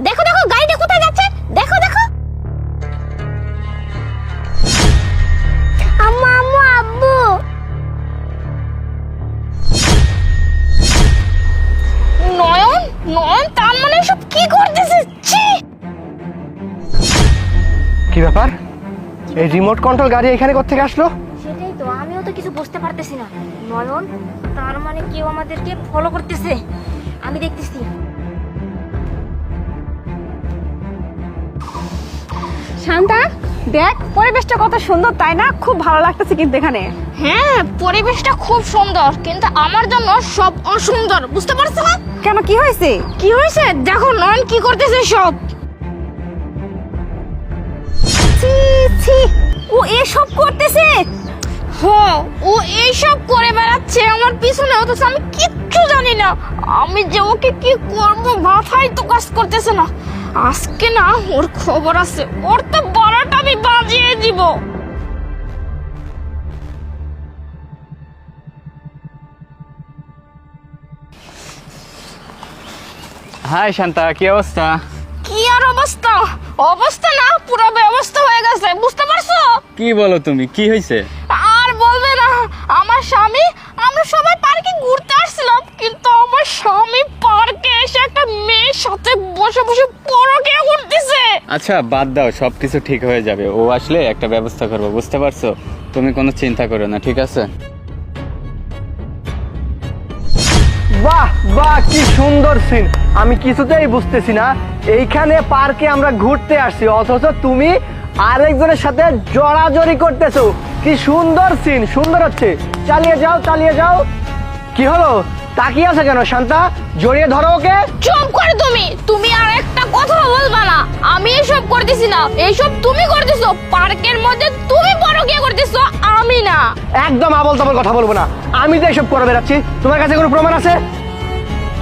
দেখো দেখো গাড়িটা কোথায় যাচ্ছে, দেখো দেখো। আম্মু আম্মু আব্বু। নয়ন নয়ন, তার মানে সব কি করতেছে? ছি! কি ব্যাপার, এই রিমোট কন্ট্রোল গাড়ি এখানে কোত্থেকে আসলো? সেটাই তো, আমিও তো কিছু বুঝতে পারতেছি না। নয়ন, তার মানে কেউ আমাদেরকে ফলো করতেছে। আমি দেখতেছি। শান্তা, দেখ পরিবেশটা কত সুন্দর, তাই না? খুব ভালো লাগতেছে কিন্তু এখানে। হ্যাঁ, পরিবেশটা খুব সুন্দর, কিন্তু আমার জন্য সব অসুন্দর, বুঝতে পারছো না? কেন, কি হয়েছে? কি হয়েছে দেখো, নয়ন কি করতেছে সব। ছি ছি, ও এসব করতেছে? হ্যাঁ, ও এইসব করে বেড়াচ্ছে আমার পিছনে, অথচ আমি কিচ্ছু জানি না। আমি যে ওকে কি করবো মাথায় তো কাজ করতেছে না। আজকে না ওর খবর আছে, ওর তো 12টা আমি বাজিয়ে দিব। হাই শান্তা, কি অবস্থা? কি আর অবস্থা, অবস্থা না পুরো ব্যবস্থা হয়ে গেছে, বুঝতে পারছো? কি বলো তুমি, কি হয়েছে? আর বলবে না, আমার স্বামী, আমরা সবাই পার্কে ঘুরতে আসছিলাম, কিন্তু আমার স্বামী পার্কে এসে একটা মেয়ের সাথে বসে বসে পরকীয়া করতেছে। আচ্ছা বাদ দাও, সবকিছু ঠিক হয়ে যাবে। ও আসলে একটা ব্যবস্থা করবো, বুঝতে পারছো? তুমি কোনো চিন্তা করো না, ঠিক আছে? বাহ বাহ, কি সুন্দর সিন! আমি কিছুতেই বুঝতেছি না, এইখানে পার্কে আমরা ঘুরতে আসছি, অথচ তুমি আরেকজনের সাথে জড়াজড়ি করতেছো। কি সুন্দর সিন, সুন্দর হচ্ছে। চালিয়ে যাও চালিয়ে যাও। কি হলো, তাকিয়ে আছে কেন শান্তা? জড়িয়ে ধরো ওকে। চুপ করে তুমি, তুমি আর একটা কথা বলবা না। আমি এসব করতেছি না, এইসব তুমি করতেছো। পার্কের মধ্যে তুমি পরকীয়া করতেছো, আমি না। একদম আবল তাবল কথা বলবো না। আমি তো এসব করে বেড়াচ্ছি, তোমার কাছে কোনো প্রমাণ আছে?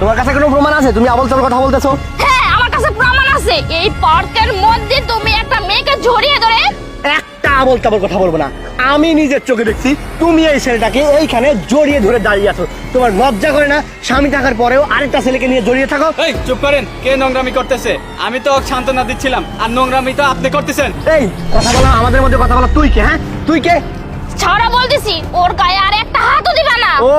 তোমার কাছে কোনো প্রমাণ আছে তুমি আবল তাবল কথা বলতেছো? হ্যাঁ, আমার কাছে প্রমাণ আছে। এই পার্কের মধ্যে তুমি একটা মেয়েকে জড়িয়ে ধরে। একটা আবল তাবল কথা বলবো না। আমি নিজের চোখে দেখছি তুমি এই ছেলেটাকে এইখানে জড়িয়ে ধরে দাঁড়িয়ে আছো। তোমার লজ্জা করে না? স্বামী থাকার পরেও আরেকটা ছেলেকে নিয়ে জড়িয়ে থাকো। এই চুপ করেন, কে নোংরামি করতেছে? আমি তো ওকে সান্ত্বনা দিচ্ছিলাম, আর নোংরামি তো আপনি করতেছেন। এই কথা বলা, আমাদের মধ্যে কথা বলা। তুই কে? হ্যাঁ তুই কে? ছাড়া বলতেছি, ওর গায়ে আর একটা হাতও দিবা না। ও,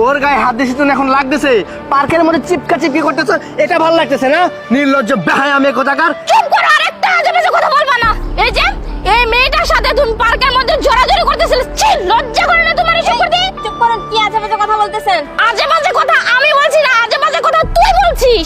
ওর গায়ে হাত দিছি তো এখন লাগতেছে? পার্কের মধ্যে চিপকা চিপকি করতেছ, এটা ভালো লাগতেছে না? নির্লজ্জ বেহায়া মেয়ে কোথাকার। চুপ করো, আর একটা আজে বাজে কথা বলবা না। এই যে এই মেয়েটার সাথে তুমি পার্কের মধ্যে জড়াজড়ি করতেছিলে, ছি, লজ্জা করে না তোমার এসব করতে? চুপ করো, কি আজে বাজে কথা বলতেছেন? আজে বাজে কথা আমি বলছি না, আজে বাজে কথা তুই বলছিস।